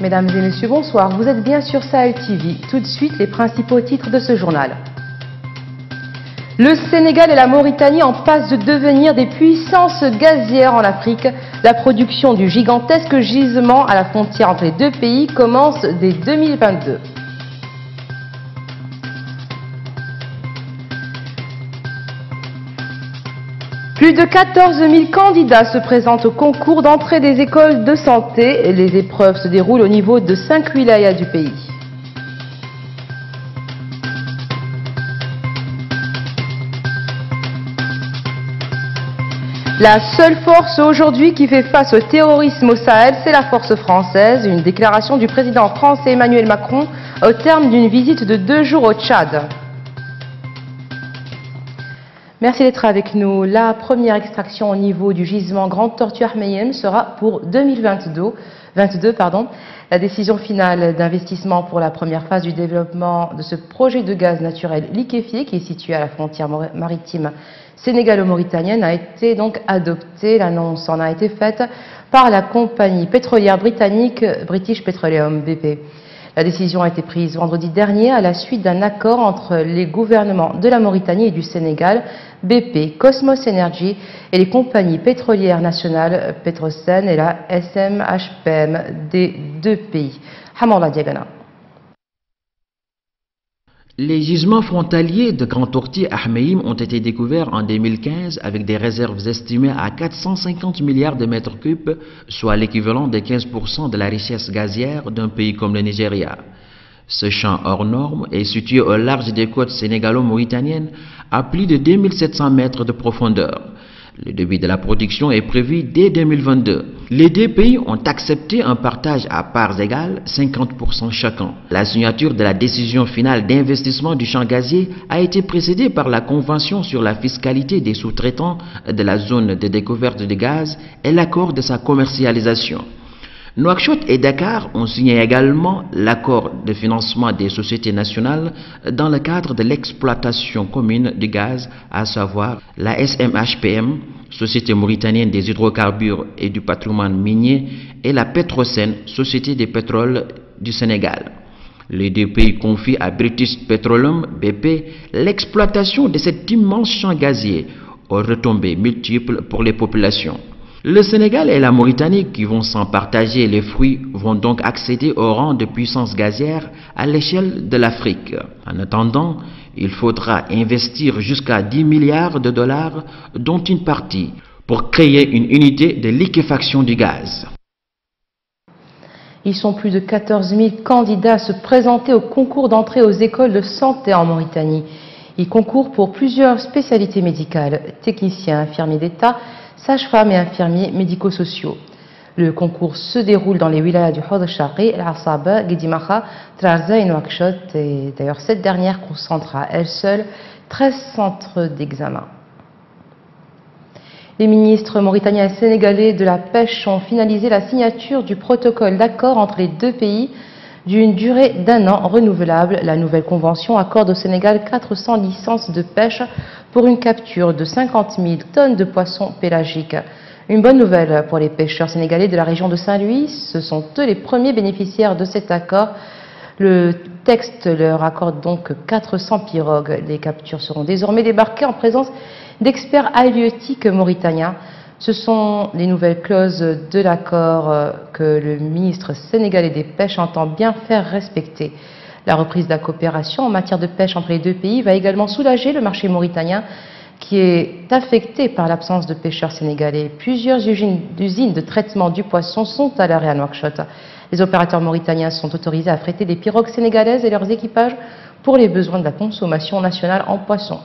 Mesdames et messieurs, bonsoir. Vous êtes bien sur Sahel TV. Tout de suite, les principaux titres de ce journal. Le Sénégal et la Mauritanie en passe de devenir des puissances gazières en Afrique. La production du gigantesque gisement à la frontière entre les deux pays commence dès 2022. Plus de 14 000 candidats se présentent au concours d'entrée des écoles de santé. Les épreuves se déroulent au niveau de 5 wilayas du pays. La seule force aujourd'hui qui fait face au terrorisme au Sahel, c'est la force française. Une déclaration du président français Emmanuel Macron au terme d'une visite de 2 jours au Tchad. Merci d'être avec nous. La première extraction au niveau du gisement Grande Tortue Ahmeyim sera pour 2022. La décision finale d'investissement pour la première phase du développement de ce projet de gaz naturel liquéfié qui est situé à la frontière maritime sénégalo-mauritanienne a été donc adoptée. L'annonce en a été faite par la compagnie pétrolière britannique British Petroleum BP. La décision a été prise vendredi dernier à la suite d'un accord entre les gouvernements de la Mauritanie et du Sénégal, BP, Cosmos Energy et les compagnies pétrolières nationales Petrosen et la SMHPM des deux pays. Hamallah Diagana. Les gisements frontaliers de Grande Tortue Ahmeyim ont été découverts en 2015 avec des réserves estimées à 450 milliards de mètres cubes, soit l'équivalent de 15% de la richesse gazière d'un pays comme le Nigeria. Ce champ hors norme est situé au large des côtes sénégalo-mauritaniennes à plus de 2700 mètres de profondeur. Le début de la production est prévu dès 2022. Les deux pays ont accepté un partage à parts égales, 50% chacun. La signature de la décision finale d'investissement du champ gazier a été précédée par la Convention sur la fiscalité des sous-traitants de la zone de découverte de gaz et l'accord de sa commercialisation. Nouakchott et Dakar ont signé également l'accord de financement des sociétés nationales dans le cadre de l'exploitation commune du gaz, à savoir la SMHPM, Société mauritanienne des hydrocarbures et du patrimoine minier, et la Petrosen, Société des pétroles du Sénégal. Les deux pays confient à British Petroleum BP l'exploitation de cet immense champ gazier aux retombées multiples pour les populations. Le Sénégal et la Mauritanie, qui vont s'en partager les fruits, vont donc accéder au rang de puissance gazière à l'échelle de l'Afrique. En attendant, il faudra investir jusqu'à 10 milliards de dollars, dont une partie, pour créer une unité de liquéfaction du gaz. Ils sont plus de 14 000 candidats à se présenter au concours d'entrée aux écoles de santé en Mauritanie. Ils concourent pour plusieurs spécialités médicales, techniciens, infirmiers d'État, sages-femmes et infirmiers médico-sociaux. Le concours se déroule dans les wilayas du Hod Shari, El Asaba, Guédimaha, Trarza et Nouakchott. Et d'ailleurs, cette dernière concentre à elle seule 13 centres d'examen. Les ministres mauritaniens et sénégalais de la pêche ont finalisé la signature du protocole d'accord entre les deux pays d'une durée d'1 an renouvelable. La nouvelle convention accorde au Sénégal 400 licences de pêche pour une capture de 50 000 tonnes de poissons pélagiques. Une bonne nouvelle pour les pêcheurs sénégalais de la région de Saint-Louis. Ce sont eux les premiers bénéficiaires de cet accord. Le texte leur accorde donc 400 pirogues. Les captures seront désormais débarquées en présence d'experts halieutiques mauritaniens. Ce sont les nouvelles clauses de l'accord que le ministre sénégalais des Pêches entend bien faire respecter. La reprise de la coopération en matière de pêche entre les deux pays va également soulager le marché mauritanien qui est affecté par l'absence de pêcheurs sénégalais. Plusieurs usines de traitement du poisson sont à l'arrêt à Nouakchott. Les opérateurs mauritaniens sont autorisés à affréter des pirogues sénégalaises et leurs équipages pour les besoins de la consommation nationale en poisson.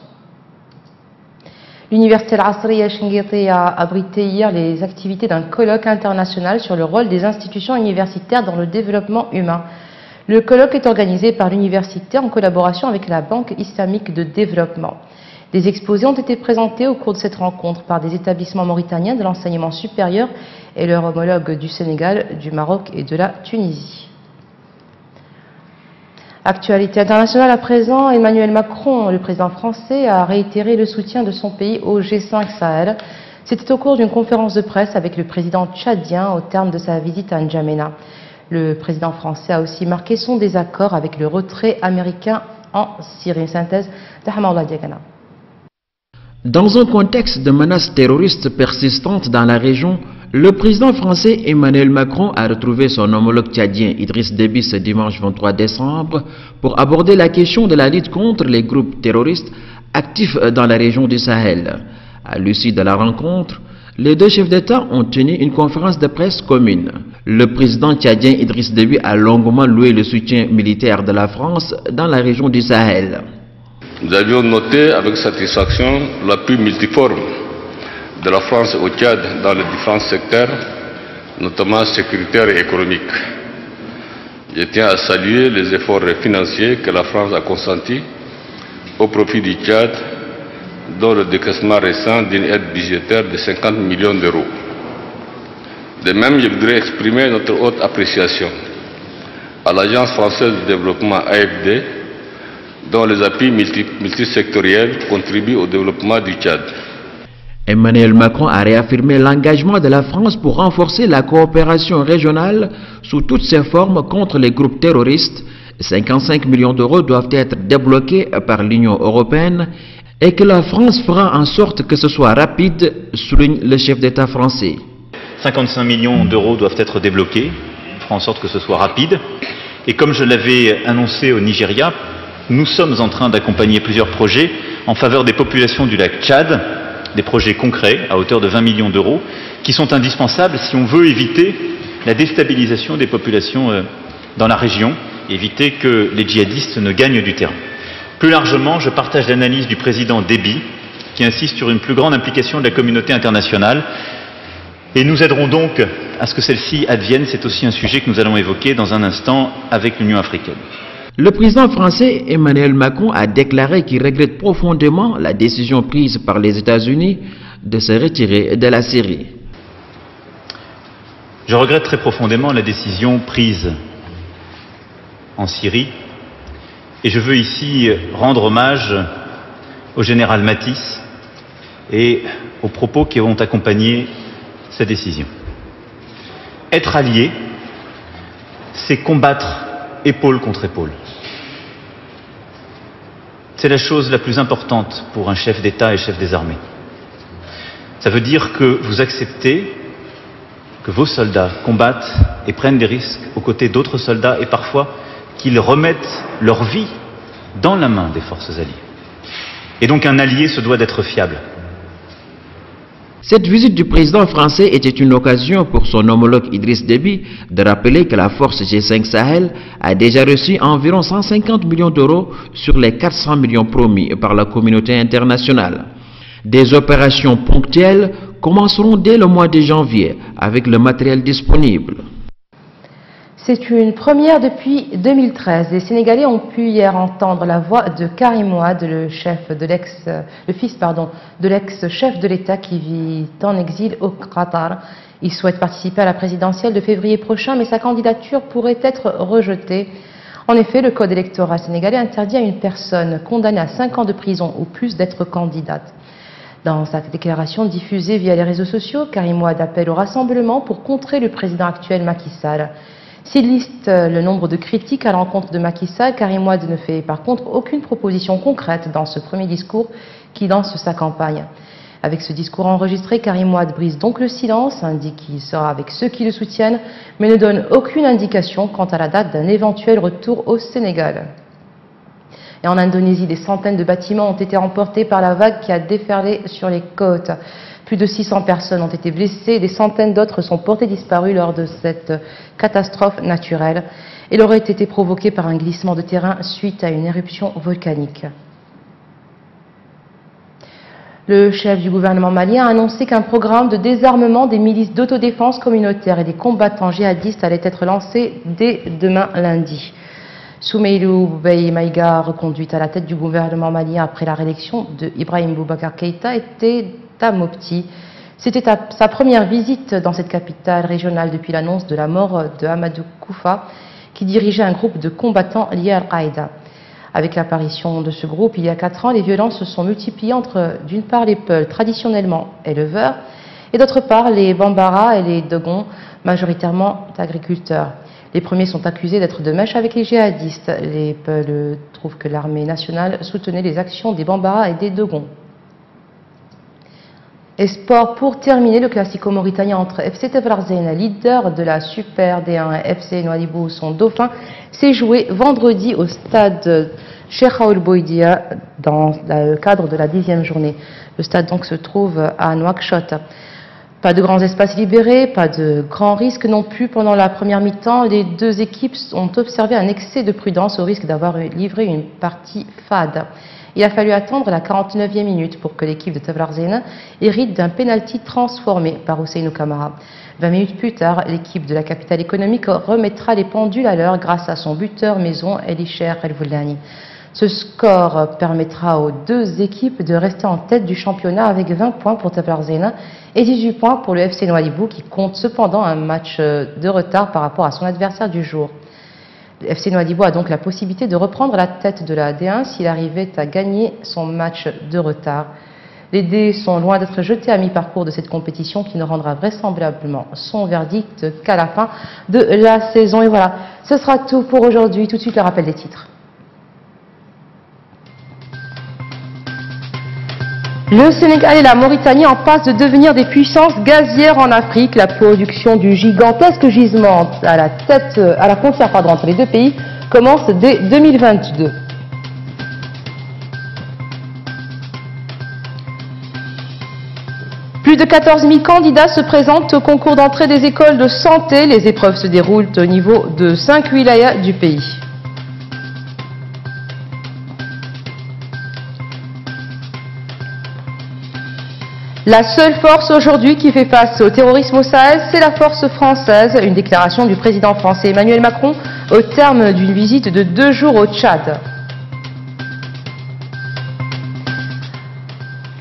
L'Université Al-Asriya Chinguitéa a abrité hier les activités d'un colloque international sur le rôle des institutions universitaires dans le développement humain. Le colloque est organisé par l'université en collaboration avec la Banque islamique de développement. Des exposés ont été présentés au cours de cette rencontre par des établissements mauritaniens de l'enseignement supérieur et leurs homologues du Sénégal, du Maroc et de la Tunisie. Actualité internationale à présent, Emmanuel Macron, le président français, a réitéré le soutien de son pays au G5 Sahel. C'était au cours d'une conférence de presse avec le président tchadien au terme de sa visite à N'Djamena. Le président français a aussi marqué son désaccord avec le retrait américain en Syrie. Une synthèse de Hamallah Diagana. Dans un contexte de menaces terroristes persistantes dans la région, le président français Emmanuel Macron a retrouvé son homologue tchadien Idriss Déby ce dimanche 23 décembre pour aborder la question de la lutte contre les groupes terroristes actifs dans la région du Sahel. À l'issue de la rencontre, les deux chefs d'État ont tenu une conférence de presse commune. Le président tchadien Idriss Déby a longuement loué le soutien militaire de la France dans la région du Sahel. Nous avions noté avec satisfaction l'appui multiforme de la France au Tchad dans les différents secteurs, notamment sécuritaires et économiques. Je tiens à saluer les efforts financiers que la France a consentis au profit du Tchad, dont le décaissement récent d'une aide budgétaire de 50 millions d'euros. De même, je voudrais exprimer notre haute appréciation à l'Agence française de développement AFD, dont les appuis multisectoriels contribuent au développement du Tchad. Emmanuel Macron a réaffirmé l'engagement de la France pour renforcer la coopération régionale sous toutes ses formes contre les groupes terroristes. 55 millions d'euros doivent être débloqués par l'Union européenne et que la France fera en sorte que ce soit rapide, souligne le chef d'État français. 55 millions d'euros doivent être débloqués, on fera en sorte que ce soit rapide. Et comme je l'avais annoncé au Nigeria, nous sommes en train d'accompagner plusieurs projets en faveur des populations du lac Tchad, des projets concrets à hauteur de 20 millions d'euros qui sont indispensables si on veut éviter la déstabilisation des populations dans la région, éviter que les djihadistes ne gagnent du terrain. Plus largement, je partage l'analyse du président Déby qui insiste sur une plus grande implication de la communauté internationale et nous aiderons donc à ce que celle-ci advienne. C'est aussi un sujet que nous allons évoquer dans un instant avec l'Union africaine. Le président français Emmanuel Macron a déclaré qu'il regrette profondément la décision prise par les États-Unis de se retirer de la Syrie. Je regrette très profondément la décision prise en Syrie et je veux ici rendre hommage au général Mattis et aux propos qui ont accompagné cette décision. Être allié, c'est combattre épaule contre épaule. C'est la chose la plus importante pour un chef d'État et chef des armées. Ça veut dire que vous acceptez que vos soldats combattent et prennent des risques aux côtés d'autres soldats et parfois qu'ils remettent leur vie dans la main des forces alliées. Et donc un allié se doit d'être fiable. Cette visite du président français était une occasion pour son homologue Idriss Déby de rappeler que la force G5 Sahel a déjà reçu environ 150 millions d'euros sur les 400 millions promis par la communauté internationale. Des opérations ponctuelles commenceront dès le mois de janvier avec le matériel disponible. C'est une première depuis 2013. Les Sénégalais ont pu hier entendre la voix de Karim Wade, le fils de l'ex-chef de l'État qui vit en exil au Qatar. Il souhaite participer à la présidentielle de février prochain, mais sa candidature pourrait être rejetée. En effet, le code électoral sénégalais interdit à une personne condamnée à 5 ans de prison ou plus d'être candidate. Dans sa déclaration diffusée via les réseaux sociaux, Karim Wade appelle au rassemblement pour contrer le président actuel Macky Sall. S'il liste le nombre de critiques à l'encontre de Macky Sall, Karim Wade ne fait par contre aucune proposition concrète dans ce premier discours qui lance sa campagne. Avec ce discours enregistré, Karim Wade brise donc le silence, indique qu'il sera avec ceux qui le soutiennent, mais ne donne aucune indication quant à la date d'un éventuel retour au Sénégal. Et en Indonésie, des centaines de bâtiments ont été emportés par la vague qui a déferlé sur les côtes. Plus de 600 personnes ont été blessées et des centaines d'autres sont portées disparues lors de cette catastrophe naturelle. Elle aurait été provoquée par un glissement de terrain suite à une éruption volcanique. Le chef du gouvernement malien a annoncé qu'un programme de désarmement des milices d'autodéfense communautaire et des combattants djihadistes allait être lancé dès demain lundi. Soumeilou Bey Maïga, reconduite à la tête du gouvernement malien après la réélection de Ibrahim Boubacar Keïta, était à Mopti. C'était sa première visite dans cette capitale régionale depuis l'annonce de la mort de Amadou Koufa, qui dirigeait un groupe de combattants liés à Al-Qaïda. Avec l'apparition de ce groupe, il y a 4 ans, les violences se sont multipliées entre, d'une part, les Peuls traditionnellement éleveurs, et d'autre part, les Bambara et les Dogons, majoritairement agriculteurs. Les premiers sont accusés d'être de mèche avec les djihadistes. Les Peuls trouvent que l'armée nationale soutenait les actions des Bambara et des Dogons. Et sport, pour terminer, le classico mauritanien entre FC Teflarzena, leader de la Super D1, et FC Nouadhibou, son dauphin, s'est joué vendredi au stade Cheikh Ould Bouidia dans le cadre de la 10e journée. Le stade donc se trouve à Nouakchott. Pas de grands espaces libérés, pas de grands risques non plus pendant la première mi-temps. Les deux équipes ont observé un excès de prudence au risque d'avoir livré une partie fade. Il a fallu attendre la 49e minute pour que l'équipe de Teflarzena hérite d'un penalty transformé par Ousseynou Kamara. 20 minutes plus tard, l'équipe de la capitale économique remettra les pendules à l'heure grâce à son buteur maison Elisher El-Voulani. Ce score permettra aux deux équipes de rester en tête du championnat avec 20 points pour Teflarzena et 18 points pour le FC Nouadhibou qui compte cependant un match de retard par rapport à son adversaire du jour. Le FC Nouadhibou a donc la possibilité de reprendre la tête de la D1 s'il arrivait à gagner son match de retard. Les dés sont loin d'être jetés à mi-parcours de cette compétition qui ne rendra vraisemblablement son verdict qu'à la fin de la saison. Et voilà, ce sera tout pour aujourd'hui. Tout de suite le rappel des titres. Le Sénégal et la Mauritanie en passe de devenir des puissances gazières en Afrique. La production du gigantesque gisement à la frontière entre les deux pays commence dès 2022. Plus de 14 000 candidats se présentent au concours d'entrée des écoles de santé. Les épreuves se déroulent au niveau de 5 wilayas du pays. La seule force aujourd'hui qui fait face au terrorisme au Sahel, c'est la force française. Une déclaration du président français Emmanuel Macron au terme d'une visite de 2 jours au Tchad.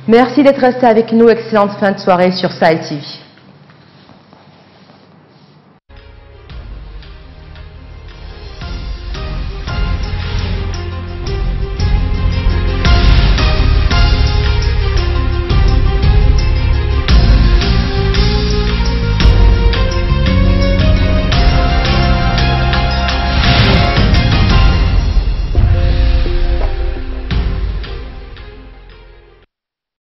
Merci d'être resté avec nous. Excellente fin de soirée sur Sahel TV.